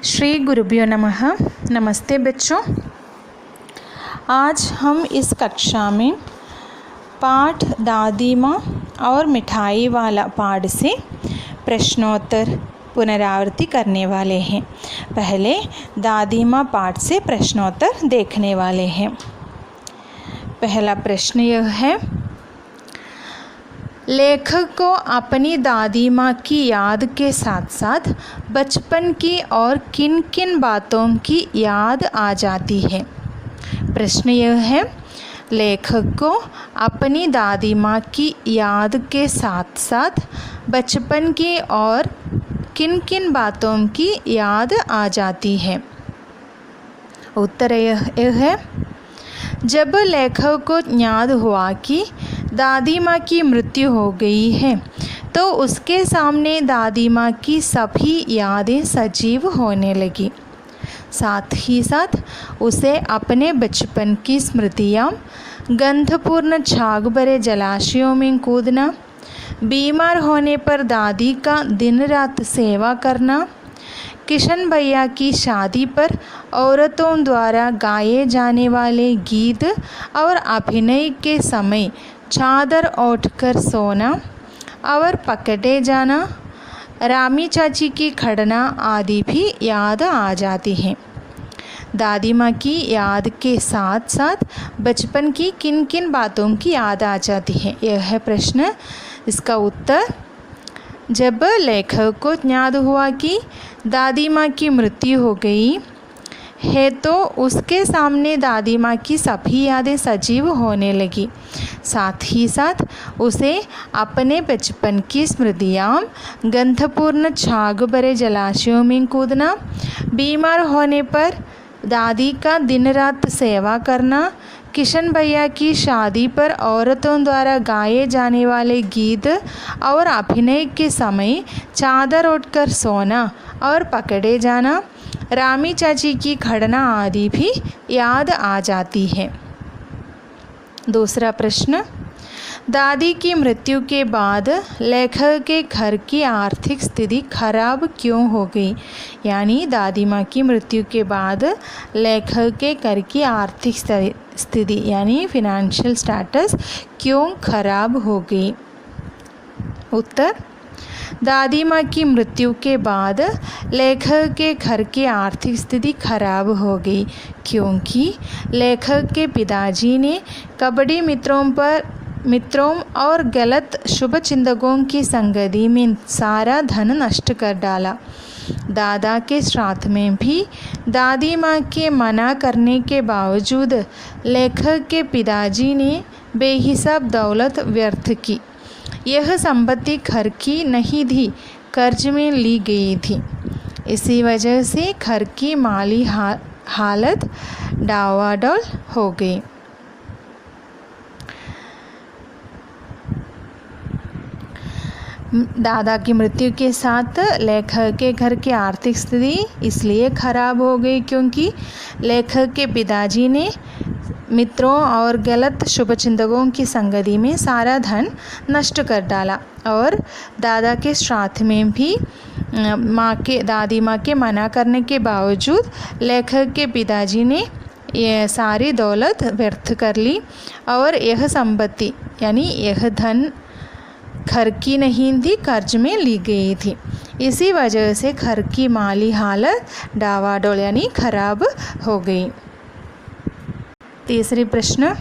श्री गुरुभ्यो नमः। नमस्ते बच्चों, आज हम इस कक्षा में पाठ दादी माँ और मिठाई वाला पाठ से प्रश्नोत्तर पुनरावृत्ति करने वाले हैं। पहले दादी माँ पाठ से प्रश्नोत्तर देखने वाले हैं। पहला प्रश्न यह है, लेखक को अपनी दादी माँ की याद के साथ साथ बचपन की और किन किन बातों की याद आ जाती है। प्रश्न यह है, लेखक को अपनी दादी माँ की याद के साथ साथ बचपन की और किन किन बातों की याद आ जाती है। उत्तर यह है, जब लेखक को याद हुआ कि दादी माँ की मृत्यु हो गई है तो उसके सामने दादी माँ की सभी यादें सजीव होने लगी। साथ ही साथ उसे अपने बचपन की स्मृतियाँ, गंधपूर्ण झाग भरे जलाशयों में कूदना, बीमार होने पर दादी का दिन रात सेवा करना, किशन भैया की शादी पर औरतों द्वारा गाए जाने वाले गीत और अभिनय के समय चादर ओढ़कर सोना और पकड़े जाना, रामी चाची की खड़ना आदि भी याद आ जाती हैं। दादी माँ की याद के साथ साथ बचपन की किन किन बातों की याद आ जाती है, यह है प्रश्न। इसका उत्तर, जब लेखक को याद हुआ कि दादी माँ की मृत्यु हो गई है तो उसके सामने दादी माँ की सभी यादें सजीव होने लगी। साथ ही साथ उसे अपने बचपन की स्मृतियाँ, गंधपूर्ण झाग भरे जलाशयों में कूदना, बीमार होने पर दादी का दिन रात सेवा करना, किशन भैया की शादी पर औरतों द्वारा गाए जाने वाले गीत और अभिनय के समय चादर ओढ़कर सोना और पकड़े जाना, रामी चाची की खड़ना आदि भी याद आ जाती है। दूसरा प्रश्न, दादी की मृत्यु के बाद लेखक के घर की आर्थिक स्थिति खराब क्यों हो गई। यानी दादी माँ की मृत्यु के बाद लेखक के घर की आर्थिक स्थिति यानी फिनेंशियल स्टेटस क्यों खराब हो गई। उत्तर, दादी माँ की मृत्यु के बाद लेखक के घर की आर्थिक स्थिति खराब हो गई क्योंकि लेखक के पिताजी ने कबड्डी मित्रों और गलत शुभ चिंतकों की संगति में सारा धन नष्ट कर डाला। दादा के श्राद्ध में भी दादी माँ के मना करने के बावजूद लेखक के पिताजी ने बेहिसाब दौलत व्यर्थ की। यह संपत्ति घर की नहीं थी, कर्ज में ली गई थी। इसी वजह से घर की माली हालत डावाडोल हो गई। दादा की मृत्यु के साथ लेखक के घर की आर्थिक स्थिति इसलिए खराब हो गई क्योंकि लेखक के पिताजी ने मित्रों और गलत शुभचिंतकों की संगति में सारा धन नष्ट कर डाला और दादा के श्राद्ध में भी दादी माँ के मना करने के बावजूद लेखक के पिताजी ने ये सारी दौलत व्यर्थ कर ली और यह संपत्ति यानी यह धन घर की नहीं थी, कर्ज में ली गई थी। इसी वजह से घर की माली हालत डावाडोल यानी खराब हो गई। तीसरी प्रश्न,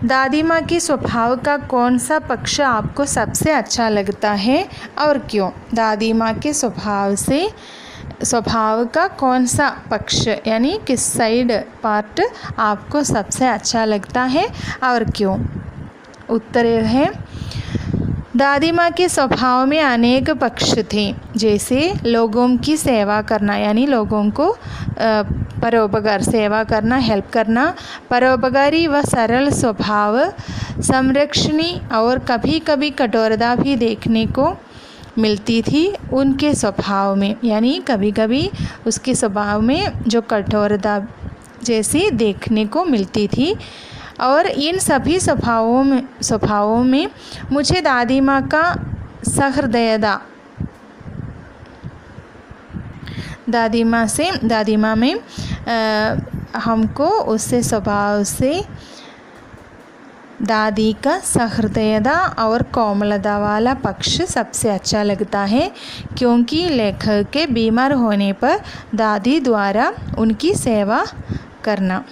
दादी माँ के स्वभाव का कौन सा पक्ष आपको सबसे अच्छा लगता है और क्यों। दादी माँ के स्वभाव का कौन सा पक्ष यानी किस साइड पार्ट आपको सबसे अच्छा लगता है और क्यों। उत्तर है, दादी माँ के स्वभाव में अनेक पक्ष थे, जैसे लोगों की सेवा करना यानी लोगों को परोपकार सेवा करना, हेल्प करना, परोपकारी व सरल स्वभाव, संरक्षणी और कभी कभी कठोरता भी देखने को मिलती थी उनके स्वभाव में। यानी कभी कभी उसके स्वभाव में जो कठोरता जैसी देखने को मिलती थी। और इन सभी स्वभावों में मुझे दादी माँ का सहृदयता दादी माँ में हमको उससे स्वभाव से दादी का सहृदयता और कोमलता वाला पक्ष सबसे अच्छा लगता है, क्योंकि लेखक के बीमार होने पर दादी द्वारा उनकी सेवा करना,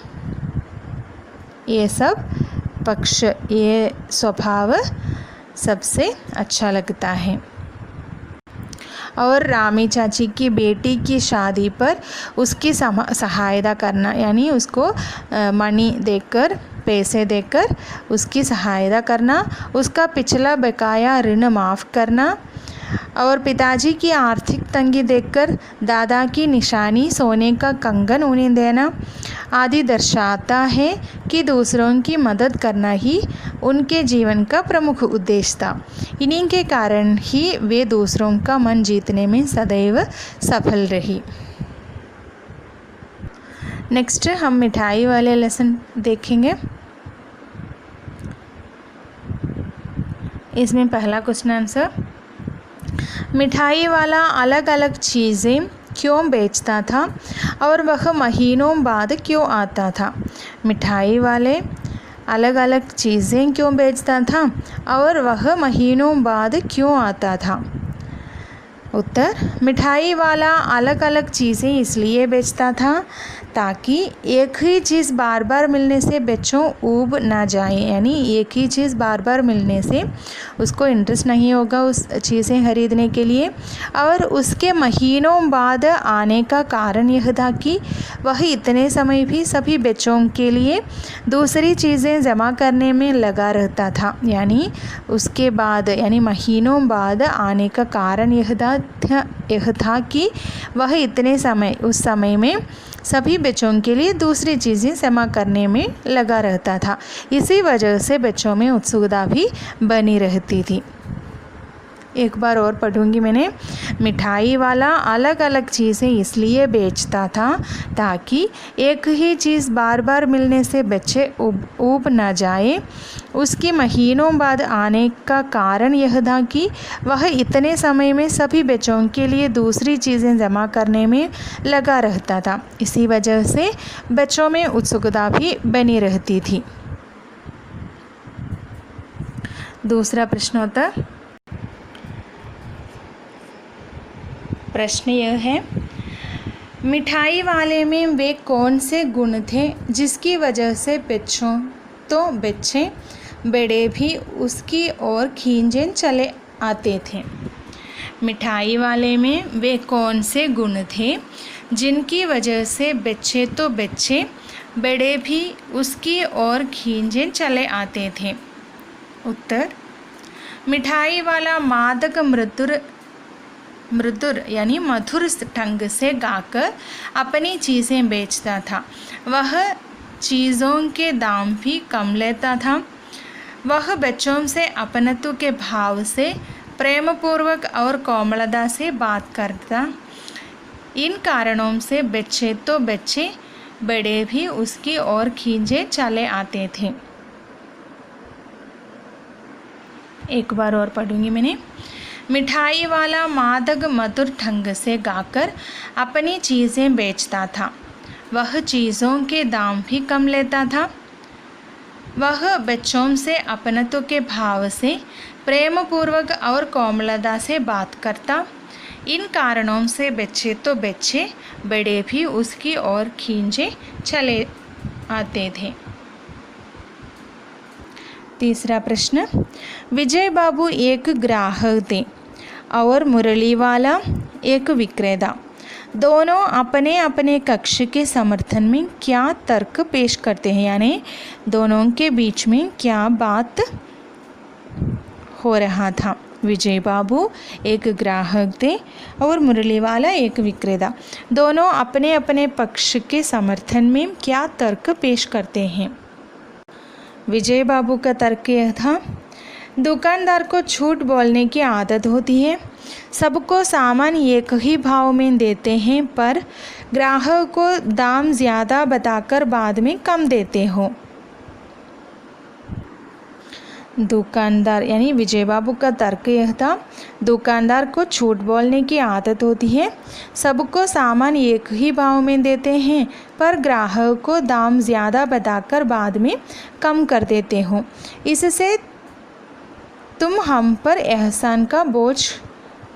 ये सब पक्ष, ये स्वभाव सबसे अच्छा लगता है। और रामी चाची की बेटी की शादी पर उसकी सहायता करना, यानी उसको मनी देकर, पैसे देकर उसकी सहायता करना, उसका पिछला बकाया ऋण माफ़ करना, और पिताजी की आर्थिक तंगी देखकर दादा की निशानी सोने का कंगन उन्हें देना आदि दर्शाता है कि दूसरों की मदद करना ही उनके जीवन का प्रमुख उद्देश्य था। इन्हीं के कारण ही वे दूसरों का मन जीतने में सदैव सफल रही। नेक्स्ट हम मिठाई वाले लेसन देखेंगे। इसमें पहला क्वेश्चन आंसर, मिठाई वाला अलग अलग चीज़ें क्यों बेचता था और वह महीनों बाद क्यों आता था? मिठाई वाले अलग अलग चीज़ें क्यों बेचता था और वह महीनों बाद क्यों आता था? उत्तर, मिठाई वाला अलग अलग चीज़ें इसलिए बेचता था ताकि एक ही चीज़ बार बार मिलने से बच्चों ऊब ना जाए, यानी एक ही चीज़ बार बार मिलने से उसको इंटरेस्ट नहीं होगा उस चीज़ें खरीदने के लिए। और उसके महीनों बाद आने का कारण यह था कि वह इतने समय भी सभी बच्चों के लिए दूसरी चीज़ें जमा करने में लगा रहता था, यानी उसके बाद, यानी महीनों बाद आने का कारण यह था कि वह इतने समय, उस समय में सभी बच्चों के लिए दूसरी चीज़ें जमा करने में लगा रहता था। इसी वजह से बच्चों में उत्सुकता भी बनी रहती थी। एक बार और पढ़ूंगी मैंने। मिठाई वाला अलग अलग चीज़ें इसलिए बेचता था ताकि एक ही चीज़ बार बार मिलने से बच्चे ऊब ना जाए। उसकी महीनों बाद आने का कारण यह था कि वह इतने समय में सभी बच्चों के लिए दूसरी चीज़ें जमा करने में लगा रहता था। इसी वजह से बच्चों में उत्सुकता भी बनी रहती थी। दूसरा प्रश्न होता, प्रश्न यह है, मिठाई वाले में वे कौन से गुण थे जिसकी वजह से बच्चे बड़े भी उसकी ओर खींचे चले आते थे? मिठाई वाले में वे कौन से गुण थे जिनकी वजह से बच्चे बड़े भी उसकी ओर खींचे चले आते थे? उत्तर, मिठाई वाला मादक मृदुर यानी मधुर ढंग से गाकर अपनी चीज़ें बेचता था। वह चीज़ों के दाम भी कम लेता था। वह बच्चों से अपनत्व के भाव से प्रेम पूर्वक और कोमलता से बात करता। इन कारणों से बच्चे बड़े भी उसकी ओर खींचे चले आते थे। एक बार और पढ़ूंगी मैंने। मिठाई वाला मादक मधुर ढंग से गाकर अपनी चीज़ें बेचता था। वह चीज़ों के दाम भी कम लेता था। वह बच्चों से अपनत्व के भाव से प्रेम पूर्वक और कोमलता से बात करता। इन कारणों से बच्चे बड़े भी उसकी ओर खींचे चले आते थे। तीसरा प्रश्न, विजय बाबू एक ग्राहक थे और मुरली वाला एक विक्रेता। दोनों अपने अपने कक्ष के समर्थन में क्या तर्क पेश करते हैं, यानी दोनों के बीच में क्या बात हो रहा था? विजय बाबू एक ग्राहक थे और मुरली वाला एक विक्रेता। दोनों अपने अपने पक्ष के समर्थन में क्या तर्क पेश करते हैं? विजय बाबू का तर्क यह था, दुकानदार को झूठ बोलने की आदत होती है। सबको सामान एक ही भाव में देते हैं पर ग्राहक को दाम ज़्यादा बताकर बाद में कम देते हो। दुकानदार यानी विजय बाबू का तर्क यह था, दुकानदार को झूठ बोलने की आदत होती है। सबको सामान एक ही भाव में देते हैं पर ग्राहक को दाम ज़्यादा बताकर बाद में कम कर देते हो, इससे तुम हम पर एहसान का बोझ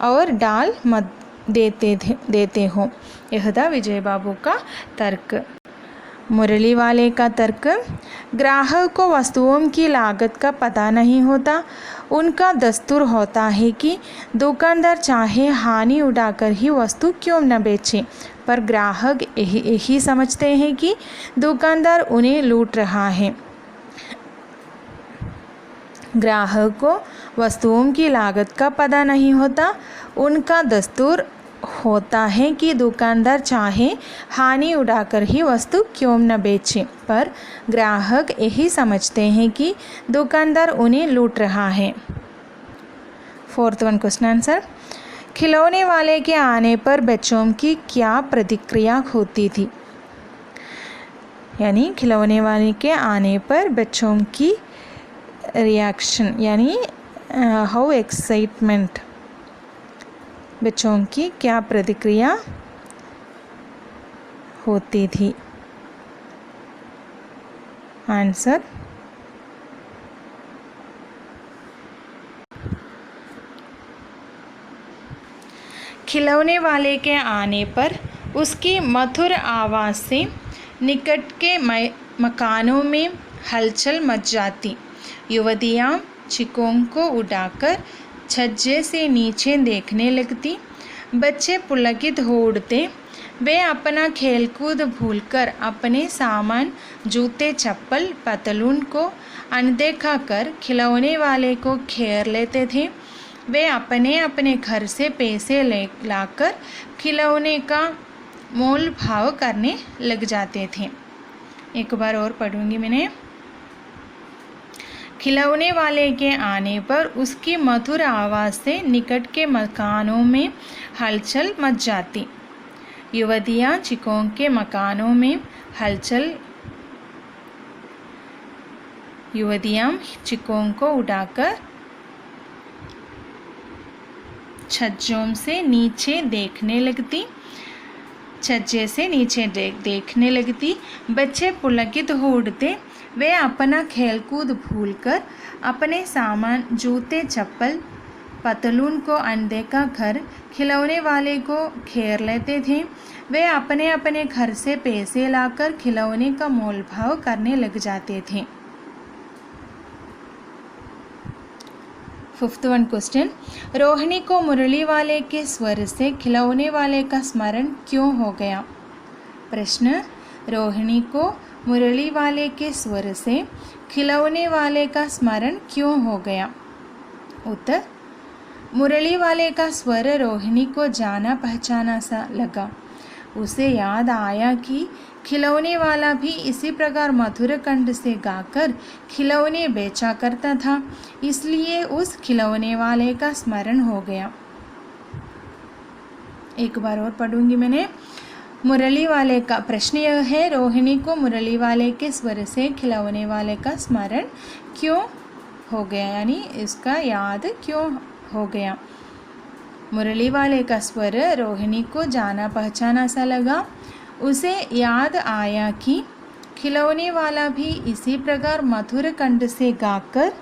और डाल मत देते हो। यह था विजय बाबू का तर्क। मुरली वाले का तर्क, ग्राहक को वस्तुओं की लागत का पता नहीं होता। उनका दस्तूर होता है कि दुकानदार चाहे हानि उठाकर ही वस्तु क्यों न बेचे, पर ग्राहक यही समझते हैं कि दुकानदार उन्हें लूट रहा है। ग्राहक को वस्तुओं की लागत का पता नहीं होता। उनका दस्तूर होता है कि दुकानदार चाहे हानि उठाकर ही वस्तु क्यों न बेचे, पर ग्राहक यही समझते हैं कि दुकानदार उन्हें लूट रहा है। 4th वन क्वेश्चन आंसर, खिलौने वाले के आने पर बच्चों की क्या प्रतिक्रिया होती थी? यानी खिलौने वाले के आने पर बच्चों की रिएक्शन यानी हाउ एक्साइटमेंट, बच्चों की क्या प्रतिक्रिया होती थी? आंसर, खिलौने वाले के आने पर उसकी मधुर आवाज़ से निकट के मकानों में हलचल मच जाती। युवतियाँ चिकों को उठाकर छज्जे से नीचे देखने लगती। बच्चे पुलकित हो उठते। वे अपना खेलकूद भूलकर अपने सामान, जूते, चप्पल, पतलून को अनदेखा कर खिलौने वाले को घेर लेते थे। वे अपने अपने घर से पैसे लाकर खिलौने का मोल भाव करने लग जाते थे। एक बार और पढ़ूंगी मैंने। खिलौने वाले के आने पर उसकी मधुर आवाज़ से निकट के मकानों में हलचल मच जाती। युवतियाँ चिकों के मकानों में युवतियाँ चिकों को उठाकर छज्जों से नीचे देखने लगती। छज्जे से नीचे देखने लगती। बच्चे पुलकित हो उठते। वे अपना खेलकूद भूलकर अपने सामान, जूते, चप्पल, पतलून को अनदेखा कर खिलौने वाले को घेर लेते थे। वे अपने अपने घर से पैसे लाकर खिलौने का मोल भाव करने लग जाते थे। 5th वन क्वेश्चन, रोहिणी को मुरली वाले के स्वर से खिलौने वाले का स्मरण क्यों हो गया? प्रश्न, रोहिणी को मुरली वाले के स्वर से खिलौने वाले का स्मरण क्यों हो गया? उत्तर, मुरली वाले का स्वर रोहिणी को जाना पहचाना सा लगा। उसे याद आया कि खिलौने वाला भी इसी प्रकार मधुर कंठ से गाकर खिलौने बेचा करता था, इसलिए उस खिलौने वाले का स्मरण हो गया। एक बार और पढ़ूंगी मैंने। मुरली वाले का प्रश्न यह है, रोहिणी को मुरली वाले के स्वर से खिलौने वाले का स्मरण क्यों हो गया, यानी इसका याद क्यों हो गया? मुरली वाले का स्वर रोहिणी को जाना पहचाना सा लगा। उसे याद आया कि खिलौने वाला भी इसी प्रकार मधुर कंठ से गाकर,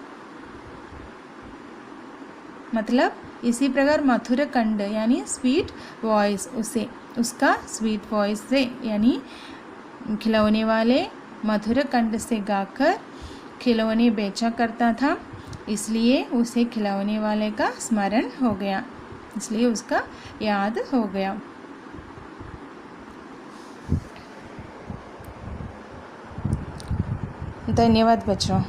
मतलब इसी प्रकार मधुर कंठ यानी स्वीट वॉइस, उसका स्वीट वॉइस से यानी खिलौने वाले मधुर कंठ से गाकर खिलौने बेचा करता था, इसलिए उसे खिलौने वाले का स्मरण हो गया, इसलिए उसका याद हो गया। धन्यवाद बच्चों।